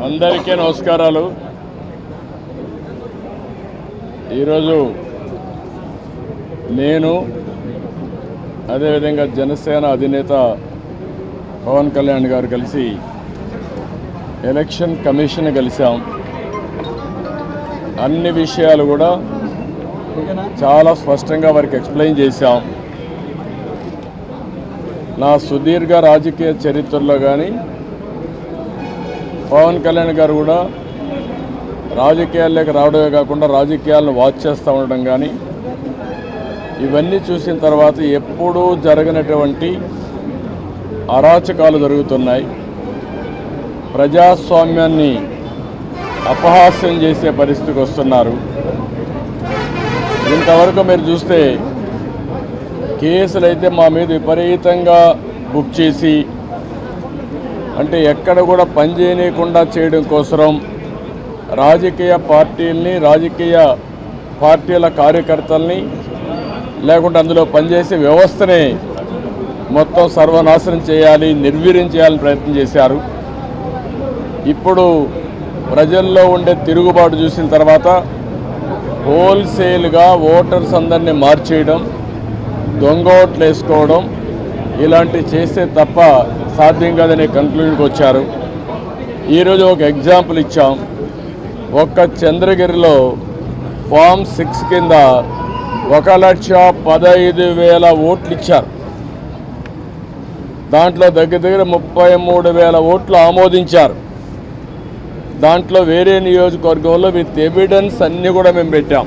అందరికీ నమస్కారాలు. ఈరోజు నేను అదేవిధంగా జనసేన అధినేత పవన్ కళ్యాణ్ గారు కలిసి ఎలక్షన్ కమిషన్ కలిసాం. అన్ని విషయాలు కూడా చాలా స్పష్టంగా వారికి ఎక్స్ప్లెయిన్ చేశాం. నా సుదీర్ఘ రాజకీయ చరిత్రలో కానీ పవన్ కళ్యాణ్ గారు కూడా రాజకీయాల్లోకి రావడమే కాకుండా రాజకీయాలను వాచ్ చేస్తూ ఉండడం కానీ ఇవన్నీ చూసిన తర్వాత ఎప్పుడూ జరగనటువంటి అరాచకాలు జరుగుతున్నాయి. ప్రజాస్వామ్యాన్ని అపహాస్యం చేసే పరిస్థితికి వస్తున్నారు. ఇంతవరకు మీరు చూస్తే కేసులు అయితే మా మీద విపరీతంగా బుక్ చేసి అంటే ఎక్కడ కూడా పని చేయకుండా చేయడం కోసం రాజకీయ పార్టీల్ని రాజకీయ పార్టీల కార్యకర్తల్ని లేకుంటే అందులో పనిచేసే వ్యవస్థని మొత్తం సర్వనాశనం చేయాలి, నిర్వీర్యం చేయాలని ప్రయత్నం చేశారు. ఇప్పుడు ప్రజల్లో ఉండే తిరుగుబాటు చూసిన తర్వాత హోల్సేల్గా ఓటర్స్ అందరినీ మార్చేయడం, దొంగ ఓట్లు వేసుకోవడం ఇలాంటివి చేస్తే తప్ప సాధ్యం కాదనే కన్క్లూజన్కి వచ్చారు. ఈరోజు ఒక ఎగ్జాంపుల్ ఇచ్చాం. ఒక్క చంద్రగిరిలో ఫామ్ 6 కింద 1,15,000 ఓట్లు ఇచ్చారు. దాంట్లో దగ్గర 33,000 ఓట్లు ఆమోదించారు. దాంట్లో వేరే నియోజకవర్గంలో విత్ ఎవిడెన్స్ అన్నీ కూడా మేము పెట్టాం.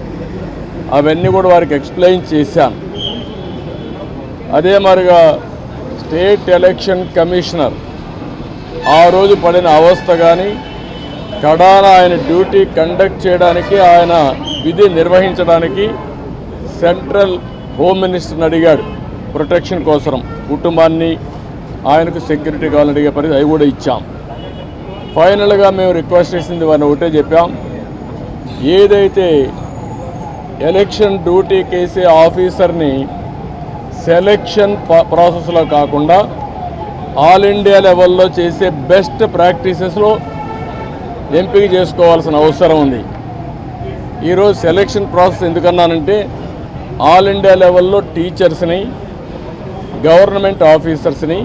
అవన్నీ కూడా వారికి ఎక్స్ప్లెయిన్ చేశాను. అదే మరిగా స్టేట్ ఎలక్షన్ కమిషనర్ ఆ రోజు పడిన అవస్థ కానీ కడాన ఆయన డ్యూటీ కండక్ట్ చేయడానికి ఆయన విధి నిర్వహించడానికి సెంట్రల్ హోమ్ మినిస్టర్ని అడిగాడు ప్రొటెక్షన్ కోసం. కుటుంబాన్ని ఆయనకు సెక్యూరిటీ కావాలని అడిగే పరిస్థితి అవి కూడా ఇచ్చాం. ఫైనల్గా మేము రిక్వెస్ట్ చేసింది వారిని ఒకటే చెప్పాం, ఏదైతే ఎలక్షన్ డ్యూటీ కేసే ఆఫీసర్ని సెలక్షన్ ప్రాసెస్లో కాకుండా ఆల్ ఇండియా లెవెల్లో చేసే బెస్ట్ ప్రాక్టీసెస్లో ఎంపిక చేసుకోవాల్సిన అవసరం ఉంది. ఈరోజు సెలక్షన్ ప్రాసెస్ ఎందుకన్నానంటే ఆల్ ఇండియా లెవెల్లో టీచర్స్ని, గవర్నమెంట్ ఆఫీసర్స్ని,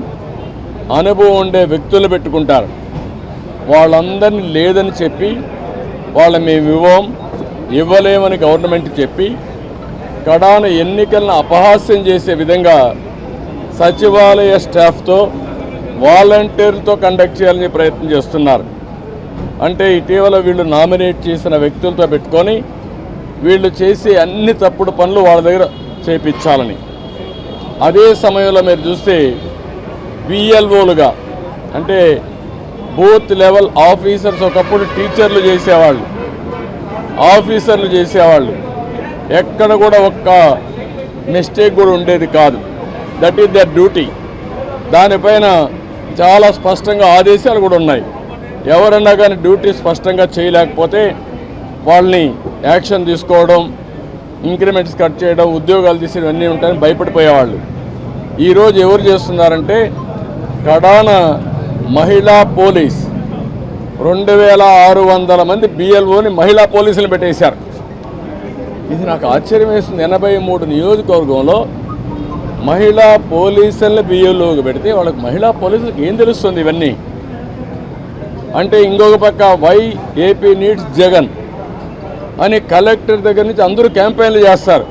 అనుభవం ఉండే వ్యక్తులు పెట్టుకుంటారు. వాళ్ళందరినీ లేదని చెప్పి మేము ఇవ్వలేమని గవర్నమెంట్ చెప్పి కడాన ఎన్నికలను అపహాస్యం చేసే విధంగా సచివాలయ స్టాఫ్తో వాలంటీర్లతో కండక్ట్ చేయాలని ప్రయత్నం చేస్తున్నారు. అంటే ఇటీవల వీళ్ళు నామినేట్ చేసిన వ్యక్తులతో పెట్టుకొని వీళ్ళు చేసే అన్ని తప్పుడు పనులు వాళ్ళ దగ్గర చేయించాలని. అదే సమయంలో మీరు చూస్తే విఎల్ఓలుగా అంటే బూత్ లెవెల్ ఆఫీసర్స్ ఒకప్పుడు టీచర్లు చేసేవాళ్ళు, ఆఫీసర్లు చేసేవాళ్ళు. ఎక్కడ కూడా ఒక్క మిస్టేక్ కూడా ఉండేది కాదు. That is their duty. దానిపైన చాలా స్పష్టంగా ఆదేశాలు కూడా ఉన్నాయి. ఎవరన్నా కానీ డ్యూటీ స్పష్టంగా చేయలేకపోతే వాళ్ళని యాక్షన్ తీసుకోవడం, ఇంక్రిమెంట్స్ కట్ చేయడం, ఉద్యోగాలు తీసేయడం అన్నీ ఉంటాయని భయపడిపోయేవాళ్ళు. ఈరోజు ఎవరు చేస్తున్నారంటే కడాన మహిళా పోలీస్ 2,600 మంది బిఎల్ఓని మహిళా పోలీసులు పెట్టేశారు. ఇది నాకు ఆశ్చర్యం వేస్తుంది. 83 నియోజకవర్గంలో మహిళా పోలీసులను బిఎల్ఓకి పెడితే వాళ్ళకి మహిళా పోలీసులకు ఏం తెలుస్తుంది ఇవన్నీ అంటే? ఇంకొక పక్క ఏపీ నీడ్స్ జగన్ అని కలెక్టర్ దగ్గర నుంచి అందరూ క్యాంపెయిన్లు చేస్తారు.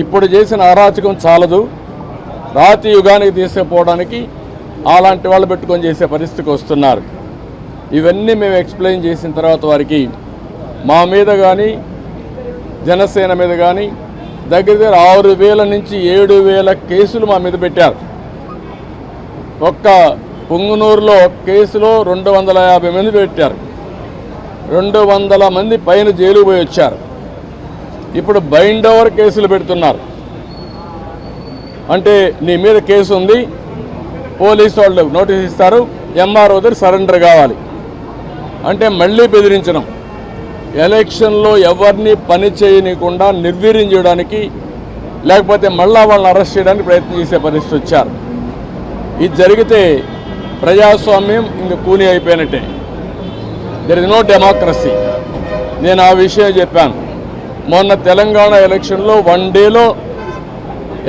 ఇప్పుడు చేసిన అరాచకం చాలదు, రాతి యుగానికి తీసుకుపోవడానికి అలాంటి వాళ్ళు పెట్టుకొని చేసే పరిస్థితికి వస్తున్నారు. ఇవన్నీ మేము ఎక్స్ప్లెయిన్ చేసిన తర్వాత వారికి మా మీద కానీ జనసేన మీద కానీ దగ్గర 6,000 నుంచి 7,000 కేసులు మా మీద పెట్టారు. ఒక్క పుంగనూరులో కేసులో 250 మంది పెట్టారు. 200 మంది పైన జైలుకు పోయి వచ్చారు. ఇప్పుడు బైండ్ ఓవర్ కేసులు పెడుతున్నారు. అంటే నీ మీద కేసు ఉంది, పోలీసు వాళ్ళు నోటీస్ ఇస్తారు, ఎంఆర్ఓ దగ్గర సరెండర్ కావాలి అంటే మళ్ళీ బెదిరించడం. ఎలక్షన్లో ఎవరిని పని చేయనీయకుండా నిర్వీర్యం చేయడానికి లేకపోతే మళ్ళా వాళ్ళని అరెస్ట్ చేయడానికి ప్రయత్నం చేసే పరిస్థితి వచ్చారు. ఇది జరిగితే ప్రజాస్వామ్యం ఇంక కూని అయిపోయినట్టే. There is no democracy. నేను ఆ విషయం చెప్పాను. మొన్న తెలంగాణ ఎలక్షన్లో 1 డేలో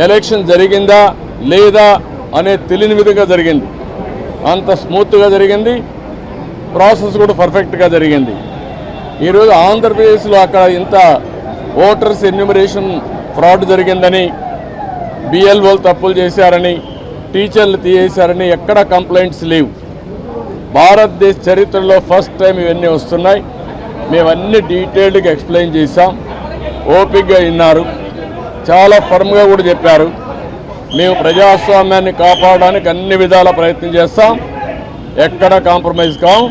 ఎలక్షన్ జరిగిందా లేదా అనే తెలియని విధంగా జరిగింది. అంత స్మూత్గా జరిగింది, ప్రాసెస్ కూడా పర్ఫెక్ట్గా జరిగింది. ఈరోజు ఆంధ్రప్రదేశ్లో అక్కడ ఇంత ఓటర్స్ ఎన్యూమరేషన్ ఫ్రాడ్ జరిగిందని, బిఎల్ఓలు తప్పులు చేశారని, టీచర్లు తీసేశారని ఎక్కడ కంప్లైంట్స్ లేవు. భారతదేశ చరిత్రలో ఫస్ట్ టైం ఇవన్నీ వస్తున్నాయి. మేమన్నీ డీటెయిల్డ్గా ఎక్స్ప్లెయిన్ చేశాం. ఓపికగా విన్నారు, చాలా ఫర్మ్గా కూడా చెప్పారు. మేము ప్రజాస్వామ్యాన్ని కాపాడడానికి అన్ని విధాల ప్రయత్నం చేస్తాం, ఎక్కడ కాంప్రమైజ్ కాం,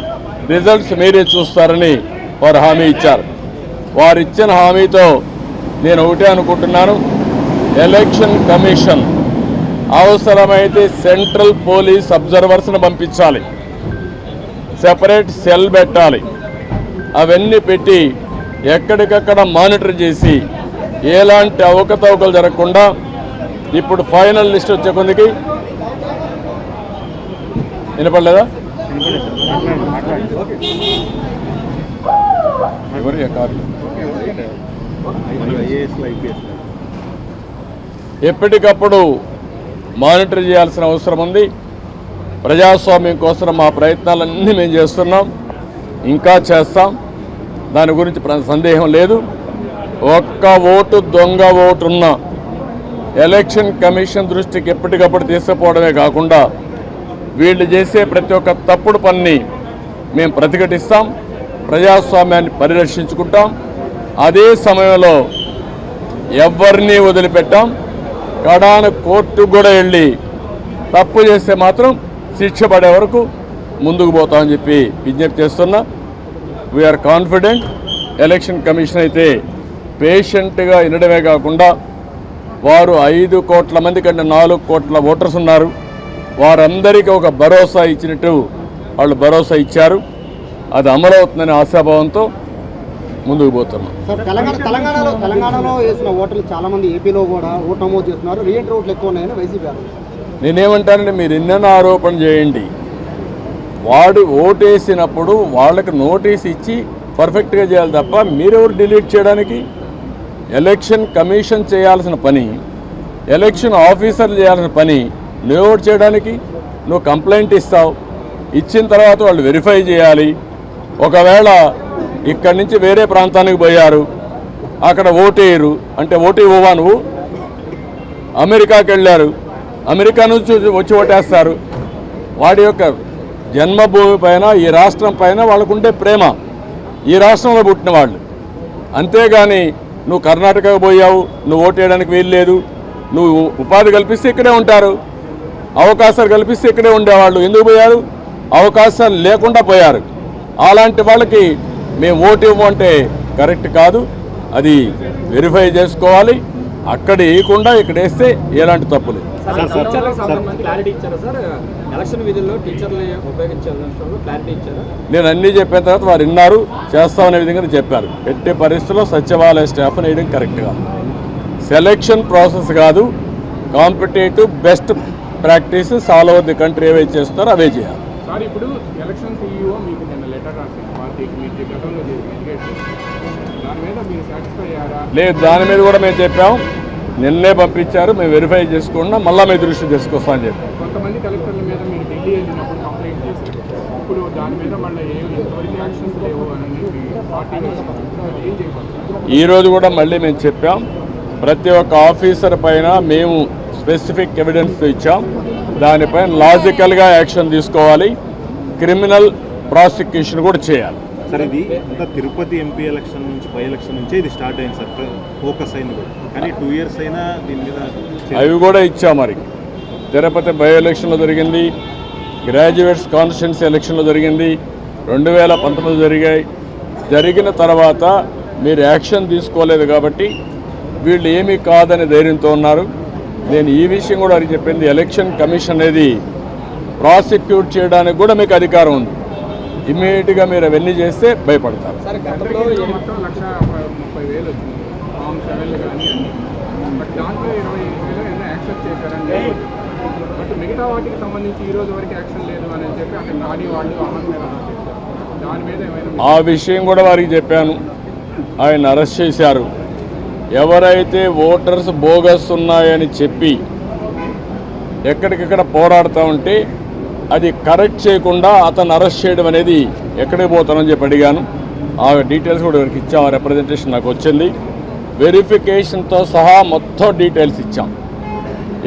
రిజల్ట్స్ మీరే చూస్తారని వారు హామీ ఇచ్చారు. వారు ఇచ్చిన హామీతో నేను ఒకటే అనుకుంటున్నాను, ఎలక్షన్ కమిషన్ అవసరమైతే సెంట్రల్ పోలీస్ అబ్జర్వర్స్ని పంపించాలి, సెపరేట్ సెల్ పెట్టాలి. అవన్నీ పెట్టి ఎక్కడికక్కడ మానిటర్ చేసి ఎలాంటి అవకతవకలు జరగకుండా ఇప్పుడు ఫైనల్ లిస్ట్ వచ్చే కొందికి వినపడలేదా? ఎప్పటికప్పుడు మానిటర్ చేయాల్సిన అవసరం ఉంది. ప్రజాస్వామ్యం కోసం మా ప్రయత్నాలన్నీ మేము చేస్తున్నాం, ఇంకా చేస్తాం, దాని గురించి సందేహం లేదు. ఒక్క ఓటు దొంగ ఓటున్న ఎలక్షన్ కమిషన్ దృష్టికి ఎప్పటికప్పుడు తీసుకుపోవడమే కాకుండా వీళ్ళు చేసే ప్రతి ఒక్క తప్పుడు పనిని మేము ప్రతిఘటిస్తాం, ప్రజాస్వామ్యాన్ని పరిరక్షించుకుంటాం. అదే సమయంలో ఎవరిని వదిలిపెట్టాం. కడాన కోర్టుకు కూడా వెళ్ళి తప్పు చేస్తే మాత్రం శిక్ష పడే వరకు ముందుకు పోతామని చెప్పి విజ్ఞప్తి చేస్తున్నా. We are confident. ఎలక్షన్ కమిషన్ అయితే పేషెంట్గా వినడమే కాకుండా వారు 5 కోట్ల మంది కంటే 4 కోట్ల ఓటర్స్ ఉన్నారు, వారందరికీ ఒక భరోసా ఇచ్చినట్టు వాళ్ళు భరోసా ఇచ్చారు. అది అమలవుతుందనే ఆశాభావంతో ముందుకు పోతున్నాం. సార్, తెలంగాణలో వేసిన ఓటర్లు చాలా మంది ఏపీలో కూడా ఓటు నమోదు చేస్తున్నారు, రీఎంట్రీ ఓట్లు ఎక్కువ ఉన్నాయని వైసీపీ. నేనేమంటానంటే మీరు ఎన్నెన్నో ఆరోపణ చేయండి, వాడు ఓటేసినప్పుడు వాళ్ళకి నోటీస్ ఇచ్చి పర్ఫెక్ట్గా చేయాలి తప్ప మీరెవరు డిలీట్ చేయడానికి? ఎలక్షన్ కమిషన్ చేయాల్సిన పని, ఎలక్షన్ ఆఫీసర్లు చేయాల్సిన పని నువ్వు చేయడానికి? నువ్వు కంప్లైంట్ ఇస్తావు, ఇచ్చిన తర్వాత వాళ్ళు వెరిఫై చేయాలి. ఒకవేళ ఇక్కడి నుంచి వేరే ప్రాంతానికి పోయారు, అక్కడ ఓటేయరు అంటే ఓటు ఇవ్వవా నువ్వు? అమెరికాకి వెళ్ళారు, అమెరికా నుంచి వచ్చి ఓటేస్తారు. వాడి యొక్క జన్మభూమి పైన, ఈ రాష్ట్రం పైన వాళ్ళకుండే ప్రేమ, ఈ రాష్ట్రంలో పుట్టిన వాళ్ళు. అంతేగాని నువ్వు కర్ణాటకకు పోయావు, నువ్వు ఓటేయడానికి వీల్లేదు, నువ్వు ఉపాధి కల్పిస్తే ఇక్కడే ఉంటారు, అవకాశాలు కల్పిస్తే ఇక్కడే ఉండేవాళ్ళు. ఎందుకు పోయారు? అవకాశాలు లేకుండా పోయారు. అలాంటి వాళ్ళకి మేము ఓటు ఇవ్వమంటే కరెక్ట్ కాదు, అది వెరిఫై చేసుకోవాలి. అక్కడ వేయకుండా ఇక్కడ వేస్తే ఎలాంటి తప్పు లేదు. నేను అన్నీ చెప్పిన తర్వాత వారు విన్నారు, చేస్తామనే విధంగా చెప్పారు. ఎట్టి పరిస్థితుల్లో సచివాలయ స్టాఫ్ వేయడం కరెక్ట్ కాదు. సెలెక్షన్ ప్రాసెస్ కాదు, competitive best practices all over the country ఏవైతే చేస్తారో అవే చేయాలి. ఇప్పుడు ఎలక్షన్ CEO మీకు నిన్న లెటర్ రాసింది పార్టీకి, మీరు గతంలో దాని మీద మీరు సాటిస్ఫై అయ్యారా? లేదు, దాని మీద కూడా మేము చెప్పాం, నిన్నే పంపించారు, మేము వెరిఫై చేసుకున్నాం, మళ్ళీ మీ దృష్టి తీసుకొస్తామని చెప్పి. కొంతమంది కలెక్టర్ల మీద మీరు ఢిల్లీ వెళ్ళినప్పుడు కంప్లైంట్ చేశారు, ఇప్పుడు దాని మీద మళ్ళీ ఎంతవరకు యాక్షన్స్ లేవు అని పార్టీ ఏం చేయబోతున్నారు? ఈరోజు కూడా మళ్ళీ మేము చెప్పాం, ప్రతి ఒక్క ఆఫీసర్ పైన మేము స్పెసిఫిక్ ఎవిడెన్స్ ఇచ్చాం, దానిపైన లాజికల్గా యాక్షన్ తీసుకోవాలి, క్రిమినల్ ప్రాసిక్యూషన్ కూడా చేయాలి. సార్, ఇది అంతా తిరుపతి ఎంపీ ఎలక్షన్ నుంచి, బై ఎలక్షన్ నుంచే ఇది స్టార్ట్ అయింది సార్, ఫోకస్ అయింది కూడా. కానీ 2 years అయినా దీని మీద అవి కూడా ఇచ్చాం. మరి తిరుపతి బై ఎలక్షన్లో జరిగింది, గ్రాడ్యుయేట్స్ కాన్స్టిట్యున్సీ ఎలక్షన్లో జరిగింది, 2019 జరిగాయి. జరిగిన తర్వాత మీరు యాక్షన్ తీసుకోలేదు కాబట్టి వీళ్ళు ఏమీ కాదని ధైర్యంతో ఉన్నారు. నేను ఈ విషయం కూడా అది చెప్పింది, ఎలక్షన్ కమిషన్ అనేది ప్రాసిక్యూట్ చేయడానికి కూడా మీకు అధికారం ఉంది. ఇమ్మీడియట్గా మీరు అవన్నీ చేస్తే భయపడతారు. మొత్తం 1,30,000 వచ్చింది, ఫామ్ 7 కానీ అన్ని, బట్ దాంట్లో 25,000 యాక్సెప్ట్ చేశారని, బట్ మిగతా మిగతా వాటికి సంబంధించి ఈ రోజు వరకు యాక్షన్ లేదు అని చెప్పి అక్కడ నాని వాళ్ళు అమర్ మీద దాని మీద ఏమైనా ఆ విషయం కూడా వారికి చెప్పాను. ఆయన అరెస్ట్ చేశారు. ఎవరైతే ఓటర్స్ బోగస్ ఉన్నాయని చెప్పి ఎక్కడికక్కడ పోరాడుతూ ఉంటే అది కరెక్ట్ చేయకుండా అతను అరెస్ట్ చేయడం అనేది ఎక్కడికి పోతానని చెప్పి అడిగాను. ఆ డీటెయిల్స్ కూడా వారికి ఇచ్చాం. ఆ రిప్రజెంటేషన్ నాకు వచ్చింది. వెరిఫికేషన్తో సహా మొత్తం డీటెయిల్స్ ఇచ్చాం.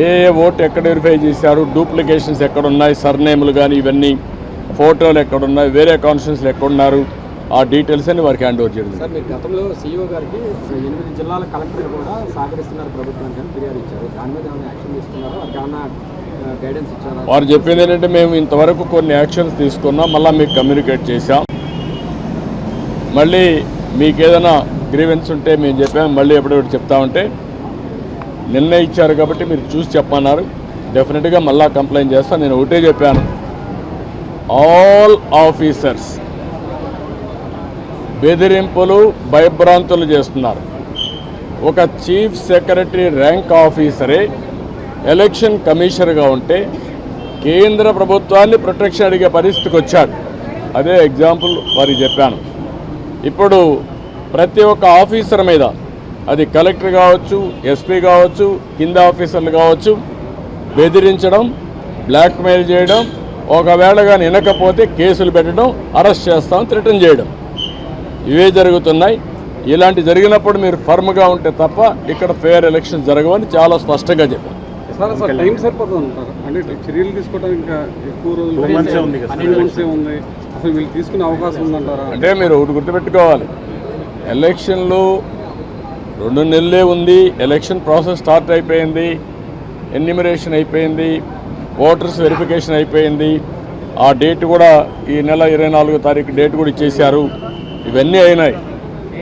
ఏ ఓటు ఎక్కడ వెరిఫై చేశారు, డూప్లికేషన్స్ ఎక్కడున్నాయి, సర్నేములు కానీ ఇవన్నీ, ఫోటోలు ఎక్కడున్నాయి, వేరే కాన్స్టిట్యూన్సీలు ఎక్కడున్నారు, ఆ డీటెయిల్స్ అని వారికి హ్యాండ్ ఓవర్ చేయడం. సార్, మీరు గతంలో సీఈఓ గారికి 8 జిల్లాల కలెక్టర్లు కూడా సహకరిస్తున్నారు ప్రభుత్వానికి అని ఫిర్యాదు ఇచ్చారు. దాని మీద ఏమైనా యాక్షన్ తీసుకున్నారో అది ఏమైనా గైడెన్స్ ఇచ్చారా? వారు చెప్పింది ఏంటంటే మేము ఇంతవరకు కొన్ని యాక్షన్స్ తీసుకున్నాం, మళ్ళీ మీకు కమ్యూనికేట్ చేశాం. మళ్ళీ మీకు ఏదైనా గ్రీవెన్స్ ఉంటే మేము చెప్పాము, మళ్ళీ ఎప్పుడెప్పుడు చెప్తామంటే నిన్నే ఇచ్చారు కాబట్టి మీరు చూసి చెప్పన్నారు. డెఫినెట్గా మళ్ళీ కంప్లైంట్ చేస్తాను. నేను ఒకటే చెప్పాను, ఆల్ ఆఫీసర్స్ బెదిరింపులు భయభ్రాంతులు చేస్తున్నారు. ఒక చీఫ్ సెక్రటరీ ర్యాంక్ ఆఫీసరే ఎలక్షన్ కమిషనర్గా ఉంటే కేంద్ర ప్రభుత్వాన్ని ప్రొటెక్షన్ అడిగే పరిస్థితికి వచ్చాడు. అదే ఎగ్జాంపుల్ వారికి చెప్పాను. ఇప్పుడు ప్రతి ఒక్క ఆఫీసర్ మీద, అది కలెక్టర్ కావచ్చు, ఎస్పీ కావచ్చు, కింద ఆఫీసర్లు కావచ్చు, బెదిరించడం, బ్లాక్మెయిల్ చేయడం, ఒకవేళ కానీ వినకపోతే కేసులు పెట్టడం, అరెస్ట్ చేస్తాం, థ్రెటన్ చేయడం, ఇవే జరుగుతున్నాయి. ఇలాంటి జరిగినప్పుడు మీరు ఫర్మ్గా ఉంటే తప్ప ఇక్కడ ఫెయిర్ ఎలక్షన్ జరగవని చాలా స్పష్టంగా చెప్పారు. సార్, అసలు టైం సరిపోతుంది అంటారు. అంటే చర్యలు తీసుకోవడానికి ఇంకా ఎక్కువ రోజులు ఉంది. అసలు వీళ్ళు తీసుకునే అవకాశం ఉందంటారా? అంటే మీరు ఒకటి గుర్తుపెట్టుకోవాలి, ఎలక్షన్లు 2 నెలలే ఉంది. ఎలక్షన్ ప్రాసెస్ స్టార్ట్ అయిపోయింది, ఎన్యూమరేషన్ అయిపోయింది, ఓటర్స్ వెరిఫికేషన్ అయిపోయింది. ఆ డేట్ కూడా ఈ నెల 24వ తారీఖు డేట్ కూడా ఇచ్చేశారు. ఇవన్నీ అయినాయి.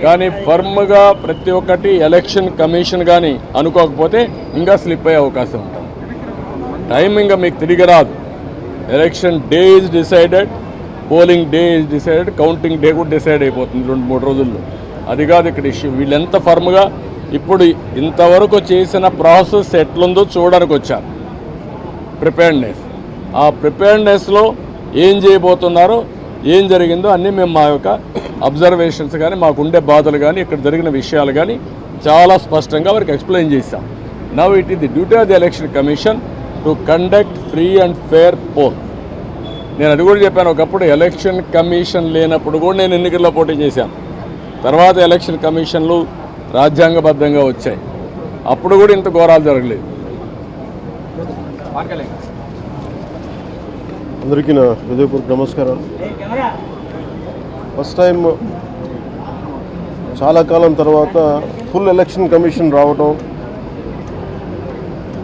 కానీ ఫర్మ్గా ప్రతి ఒక్కటి ఎలక్షన్ కమిషన్ కానీ అనుకోకపోతే ఇంకా స్లిప్ అయ్యే అవకాశం ఉంటుంది. టైం ఇంకా మీకు తిరిగి రాదు. Election day is decided, polling day is decided, counting day కూడా డిసైడ్ అయిపోతుంది 2-3 రోజుల్లో. అది కాదు ఇక్కడ ఇష్యూ. వీళ్ళు ఎంత ఫర్మ్గా ఇప్పుడు ఇంతవరకు చేసిన ప్రాసెస్ ఎట్లుందో చూడడానికి వచ్చారు. ప్రిపేర్డ్నెస్, ఆ ప్రిపేర్డ్నెస్లో ఏం చేయబోతున్నారో, ఏం జరిగిందో అన్నీ మేము మా యొక్క అబ్జర్వేషన్స్ కానీ, మాకుండే బాధలు కానీ, ఇక్కడ జరిగిన విషయాలు కానీ చాలా స్పష్టంగా వారికి ఎక్స్ప్లెయిన్ చేశాం. Now it is the duty of the election commission to conduct free and fair poll. నేను అది కూడా చెప్పాను. ఒకప్పుడు ఎలక్షన్ కమిషన్ లేనప్పుడు కూడా నేను ఎన్నికల్లో పోటీ చేశాను. తర్వాత ఎలక్షన్ కమిషన్లు రాజ్యాంగబద్ధంగా వచ్చాయి. అప్పుడు కూడా ఇంత ఘోరాలు జరగలేదు. అందరికీ నా హృదయపూర్వక నమస్కారాలు. ఫస్ట్ టైం చాలా కాలం తర్వాత ఫుల్ ఎలక్షన్ కమిషన్ రావడం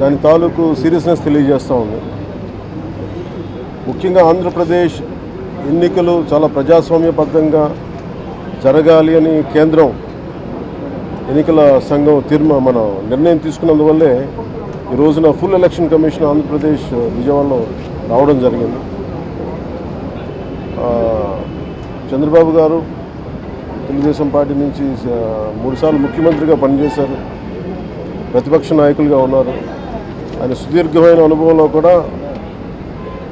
దాని తాలూకు సీరియస్నెస్ తెలియజేస్తూ ఉంది. ముఖ్యంగా ఆంధ్రప్రదేశ్ ఎన్నికలు చాలా ప్రజాస్వామ్యబద్ధంగా జరగాలి అని కేంద్రం ఎన్నికల సంఘం మన నిర్ణయం తీసుకున్నందువల్లే ఈ రోజున ఫుల్ ఎలక్షన్ కమిషన్ ఆంధ్రప్రదేశ్ విజయవాడలో రావడం జరిగింది. చంద్రబాబు గారు తెలుగుదేశం పార్టీ నుంచి 3 సార్లు ముఖ్యమంత్రిగా పనిచేశారు, ప్రతిపక్ష నాయకులుగా ఉన్నారు. ఆయన సుదీర్ఘమైన అనుభవంలో కూడా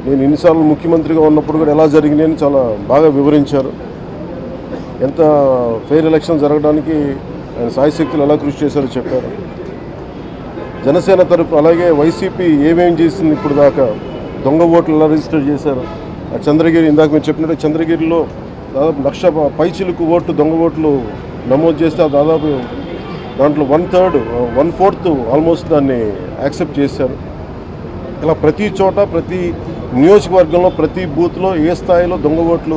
నేను ఎన్నిసార్లు ముఖ్యమంత్రిగా ఉన్నప్పుడు కూడా ఎలా జరిగినాయని చాలా బాగా వివరించారు. ఎంత ఫెయిర్ ఎలక్షన్ జరగడానికి ఆయన సాయశక్తులు ఎలా కృషి చేశారో చెప్పారు. జనసేన తరపు అలాగే వైసీపీ ఏమేం చేసింది ఇప్పుడు దాకా, దొంగ ఓట్లు ఎలా రిజిస్టర్ చేశారు, ఆ చంద్రగిరి ఇందాక మీరు చెప్పినట్టు చంద్రగిరిలో దాదాపు 1,00,000 పైచిలకు ఓట్లు దొంగ ఓట్లు నమోదు చేస్తే దాదాపు దాంట్లో 1/4 ఆల్మోస్ట్ దాన్ని యాక్సెప్ట్ చేశారు. ఇలా ప్రతి చోట, ప్రతి నియోజకవర్గంలో, ప్రతి బూత్లో ఏ స్థాయిలో దొంగ ఓట్లు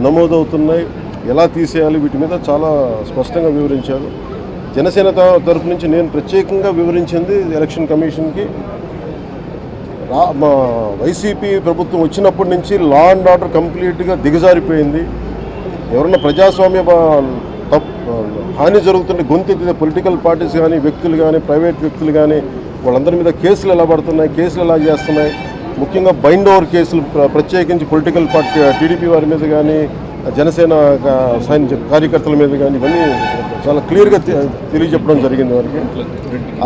నమోదవుతున్నాయి, ఎలా తీసేయాలి, వీటి మీద చాలా స్పష్టంగా వివరించారు. జనసేన తరపు నుంచి నేను ప్రత్యేకంగా వివరించింది ఎలక్షన్ కమిషన్కి, మా వైసీపీ ప్రభుత్వం వచ్చినప్పటి నుంచి లా అండ్ ఆర్డర్ కంప్లీట్గా దిగజారిపోయింది. ఎవరన్నా ప్రజాస్వామ్య హాని జరుగుతుంటే గొంతెత్తితే పొలిటికల్ పార్టీస్ కానీ, వ్యక్తులు కానీ, ప్రైవేట్ వ్యక్తులు కానీ వాళ్ళందరి మీద కేసులు ఎలా పడుతున్నాయి, కేసులు ఎలా చేస్తున్నాయి, ముఖ్యంగా బైండ్ ఓవర్ కేసులు ప్రత్యేకించి పొలిటికల్ పార్టీ టీడీపీ వారి మీద కానీ, జనసేన కార్యకర్తల మీద కానీ ఇవన్నీ చాలా క్లియర్గా తెలియజెప్పడం జరిగింది వారికి.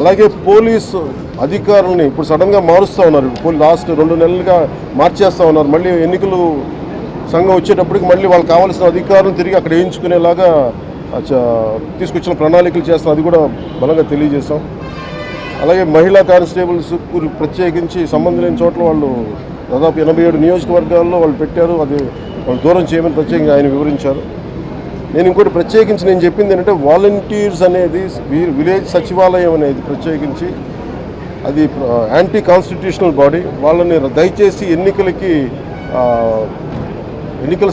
అలాగే పోలీసు అధికారులని ఇప్పుడు సడన్గా మారుస్తూ ఉన్నారు. లాస్ట్ 2 నెలలుగా మార్చేస్తూ ఉన్నారు. మళ్ళీ ఎన్నికలు సంఘం వచ్చేటప్పటికి మళ్ళీ వాళ్ళకి కావాల్సిన అధికారులను తిరిగి అక్కడ వేయించుకునేలాగా తీసుకొచ్చిన ప్రణాళికలు చేస్తాం. అది కూడా బలంగా తెలియజేస్తాం. అలాగే మహిళా కానిస్టేబుల్స్ ప్రత్యేకించి సంబంధం లేని చోట్ల వాళ్ళు దాదాపు 87 నియోజకవర్గాల్లో వాళ్ళు పెట్టారు. అది వాళ్ళు దూరం చేయమని ప్రత్యేకంగా ఆయన వివరించారు. నేను ఇంకోటి ప్రత్యేకించి నేను చెప్పింది ఏంటంటే వాలంటీర్స్ అనేది విలేజ్ సచివాలయం అనేది ప్రత్యేకించి అది యాంటీ కాన్స్టిట్యూషనల్ బాడీ. వాళ్ళని దయచేసి ఎన్నికల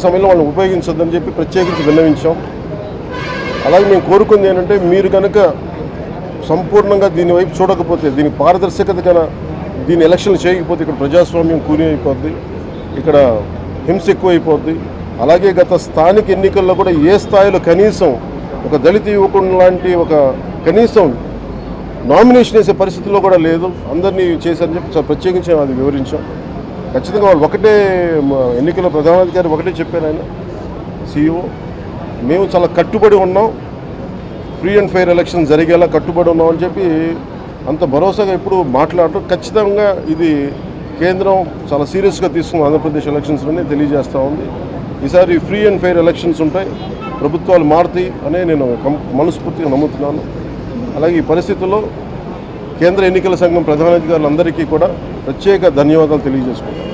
సమయంలో వాళ్ళని ఉపయోగించొద్దని చెప్పి ప్రత్యేకించి విన్నవించాం. అలాగే మేము కోరుకుంది ఏంటంటే మీరు కనుక సంపూర్ణంగా దీని వైపు చూడకపోతే, దీనికి పారదర్శకత కన్నా దీని ఎలక్షన్లు చేయకపోతే ఇక్కడ ప్రజాస్వామ్యం కూని అయిపోద్ది, ఇక్కడ హింస ఎక్కువైపోద్ది. అలాగే గత స్థానిక ఎన్నికల్లో కూడా ఏ స్థాయిలో కనీసం ఒక దళిత యువకుడు లాంటి ఒక కనీసం నామినేషన్ వేసే పరిస్థితుల్లో కూడా లేదు. అందరినీ చేశారని చెప్పి ప్రత్యేకించి అది వివరించాం. ఖచ్చితంగా వాళ్ళు ఒకటే ఎన్నికల ప్రధానాధికారి ఒకటే చెప్పారు ఆయన CEO, మేము చాలా కట్టుబడి ఉన్నాం, ఫ్రీ అండ్ ఫెయిర్ ఎలక్షన్ జరిగేలా కట్టుబడి ఉన్నాం అని చెప్పి అంత భరోసాగా ఎప్పుడు మాట్లాడటం. ఖచ్చితంగా ఇది కేంద్రం చాలా సీరియస్గా తీసుకున్న ఆంధ్రప్రదేశ్ ఎలక్షన్స్లోనే తెలియజేస్తూ ఉంది. ఈసారి ఫ్రీ అండ్ ఫెయిర్ ఎలక్షన్స్ ఉంటాయి, ప్రభుత్వాలు మారుతాయి అనే నేను మనస్ఫూర్తిగా నమ్ముతున్నాను. అలాగే ఈ పరిస్థితుల్లో కేంద్ర ఎన్నికల సంఘం ప్రధానాధికారులందరికీ కూడా ప్రత్యేక ధన్యవాదాలు తెలియజేసుకుంటాను.